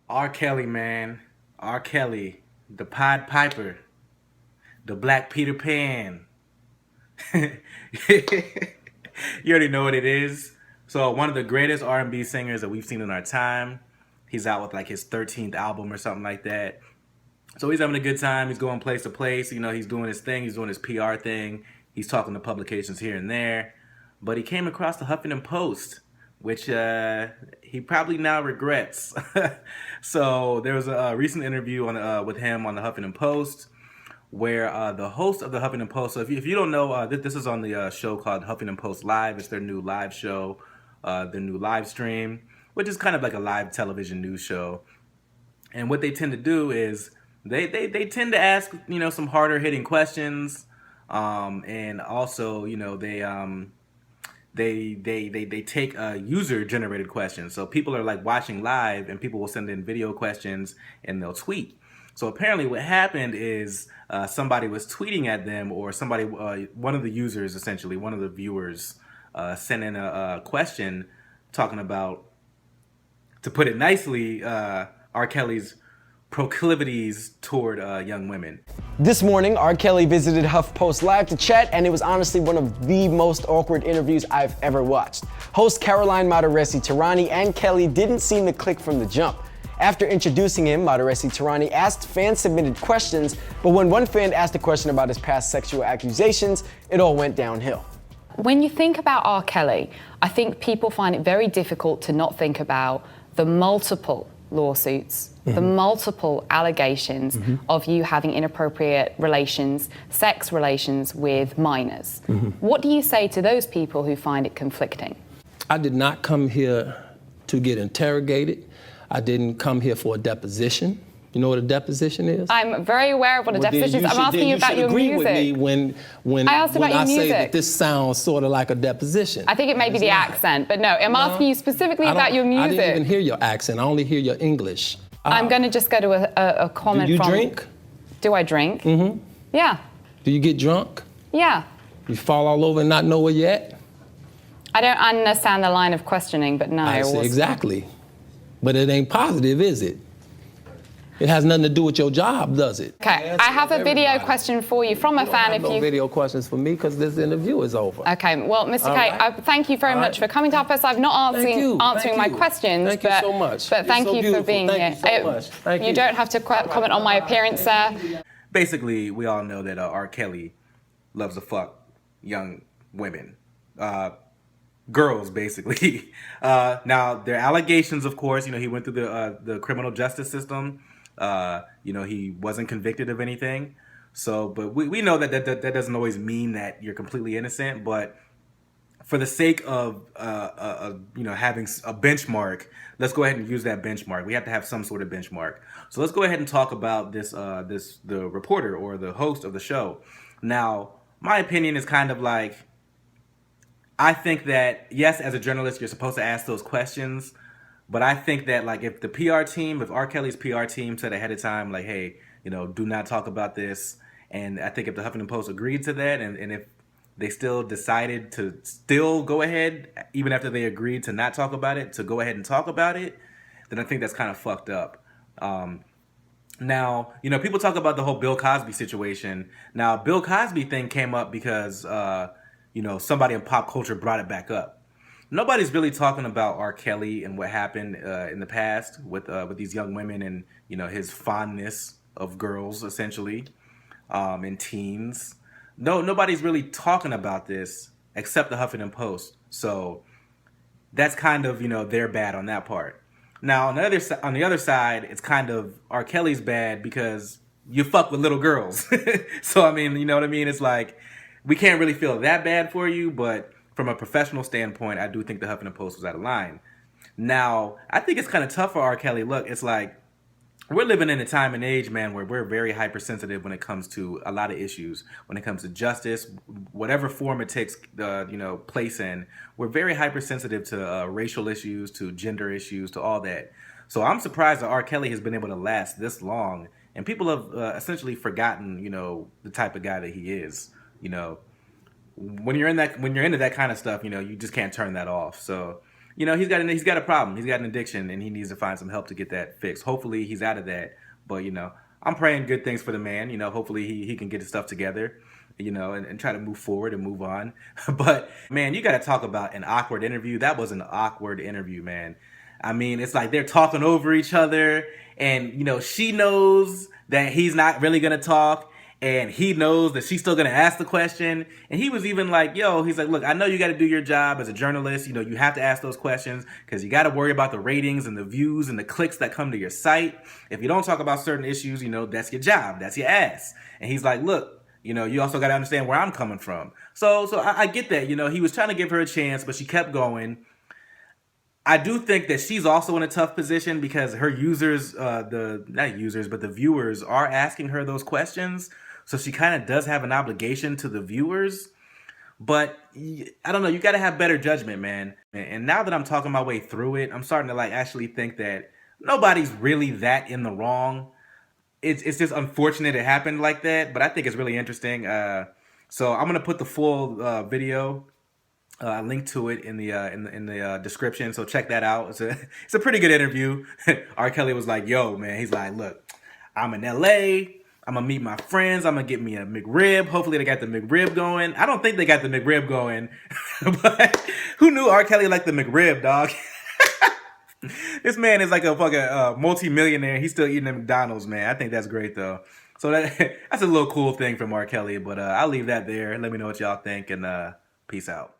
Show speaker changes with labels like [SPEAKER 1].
[SPEAKER 1] R. Kelly, man. R. Kelly, the Pied Piper, the Black Peter Pan. You already know what it is. So one of the greatest R&B singers that we've seen in our time. He's out with like his 13th album or something like that. So he's having a good time. He's going place to place. You know, he's doing his thing. He's doing his PR thing. He's talking to publications here and there. But he came across the Huffington Post, which he probably now regrets. So there was a recent interview with him on the Huffington Post where the host of the Huffington Post, so if you don't know, this is on the show called HuffPostLive. It's their new live show, their new live stream, which is kind of like a live television news show. And what they tend to do is they tend to ask, you know, some harder hitting questions, and also, you know, they take user generated questions. So people are like watching live, and people will send in video questions, and they'll tweet. So apparently, what happened is somebody was tweeting at them, or somebody, one of the users, essentially, one of the viewers, sent in a question talking about, to put it nicely, R. Kelly's proclivities toward young women.
[SPEAKER 2] This morning, R. Kelly visited HuffPost Live to chat, and it was honestly one of the most awkward interviews I've ever watched. Host Caroline Mataresi-Tirani and Kelly didn't seem to click from the jump. After introducing him, Mataresi-Tirani asked fan-submitted questions, but when one fan asked a question about his past sexual accusations, it all went downhill.
[SPEAKER 3] When you think about R. Kelly, I think people find it very difficult to not think about the multiple lawsuits, the multiple allegations of you having inappropriate relations, sex relations with minors. What do you say to those people who find it conflicting?
[SPEAKER 4] I did not come here to get interrogated. I didn't come here for a deposition. You know what a deposition is?
[SPEAKER 3] I'm very aware of what a deposition is. I'm asking you about your music.
[SPEAKER 4] You should agree with me when I say that this sounds sort of like a deposition.
[SPEAKER 3] I think it may be the accent, but no, I'm asking you specifically about your music.
[SPEAKER 4] I didn't even hear your accent. I only hear your English.
[SPEAKER 3] I'm going to just go to a comment from...
[SPEAKER 4] Do you drink?
[SPEAKER 3] Do I drink? Mm-hmm. Yeah.
[SPEAKER 4] Do you get drunk?
[SPEAKER 3] Yeah.
[SPEAKER 4] You fall all over and not know where you're at?
[SPEAKER 3] I don't understand the line of questioning, but no.
[SPEAKER 4] I see, exactly. But it ain't positive, is it? It has nothing to do with your job, does it?
[SPEAKER 3] Okay, I have a video question for you from a fan.
[SPEAKER 4] If you no video questions for me because this interview is over.
[SPEAKER 3] Okay, well, Mr. K, thank you very much for coming to HuffPost. I'm not answering my questions,
[SPEAKER 4] thank you so much.
[SPEAKER 3] But thank you for being here.
[SPEAKER 4] Thank you so much. Thank you.
[SPEAKER 3] You don't have to comment on my appearance, sir.
[SPEAKER 1] Basically, we all know that R. Kelly loves to fuck young women. Girls, basically. Now, there are allegations, of course. You know, he went through the criminal justice system. You know, he wasn't convicted of anything. So, but we know that doesn't always mean that you're completely innocent. But for the sake of, you know, having a benchmark, let's go ahead and use that benchmark. We have to have some sort of benchmark. So let's go ahead and talk about the reporter or the host of the show. Now, my opinion is kind of like, I think that, yes, as a journalist, you're supposed to ask those questions. But I think that, like, if the PR team, if R. Kelly's PR team said ahead of time, like, hey, you know, do not talk about this. And I think if the Huffington Post agreed to that, and if they still decided to still go ahead, even after they agreed to not talk about it, to go ahead and talk about it, then I think that's kind of fucked up. Now, you know, people talk about the whole Bill Cosby situation. Now, Bill Cosby thing came up because, you know, somebody in pop culture brought it back up. Nobody's really talking about R. Kelly and what happened in the past with these young women and, you know, his fondness of girls, essentially, and teens. Nobody's really talking about this except the Huffington Post. So that's kind of, you know, they're bad on that part. Now, on the other side, it's kind of R. Kelly's bad because you fuck with little girls. So, I mean, you know what I mean? It's like, we can't really feel that bad for you, but from a professional standpoint, I do think the Huffington Post was out of line. Now, I think it's kind of tough for R. Kelly. Look, it's like, we're living in a time and age, man, where we're very hypersensitive when it comes to a lot of issues. When it comes to justice, whatever form it takes, you know, place in, we're very hypersensitive to racial issues, to gender issues, to all that. So I'm surprised that R. Kelly has been able to last this long, and people have essentially forgotten, you know, the type of guy that he is. You know, when you're into that kind of stuff, you know, you just can't turn that off. So, you know, he's got a problem. He's got an addiction, and he needs to find some help to get that fixed. Hopefully, he's out of that. But you know, I'm praying good things for the man. You know, hopefully he can get his stuff together. You know, and try to move forward and move on. But man, you got to talk about an awkward interview. That was an awkward interview, man. I mean, it's like they're talking over each other, and you know, she knows that he's not really gonna talk, and he knows that she's still gonna ask the question. And he was even like, "Yo," he's like, "Look, I know you got to do your job as a journalist. You know, you have to ask those questions because you got to worry about the ratings and the views and the clicks that come to your site. If you don't talk about certain issues, you know, that's your job, that's your ass." And he's like, "Look, you know, you also got to understand where I'm coming from." So I get that. You know, he was trying to give her a chance, but she kept going. I do think that she's also in a tough position because her users, not users, but the viewers are asking her those questions. So she kind of does have an obligation to the viewers. But I don't know, you got to have better judgment, man. And now that I'm talking my way through it, I'm starting to like actually think that nobody's really that in the wrong. It's just unfortunate it happened like that, but I think it's really interesting. So I'm gonna put the full video, link to it in the description. So check that out. It's a pretty good interview. R. Kelly was like, "Yo, man," he's like, "Look, I'm in LA. I'm gonna meet my friends. I'm gonna get me a McRib. Hopefully they got the McRib going. I don't think they got the McRib going, but who knew R. Kelly liked the McRib, dog?" This man is like a fucking multi-millionaire. He's still eating at McDonald's, man. I think that's great, though. So that's a little cool thing from R. Kelly, but I'll leave that there. Let me know what y'all think, and peace out.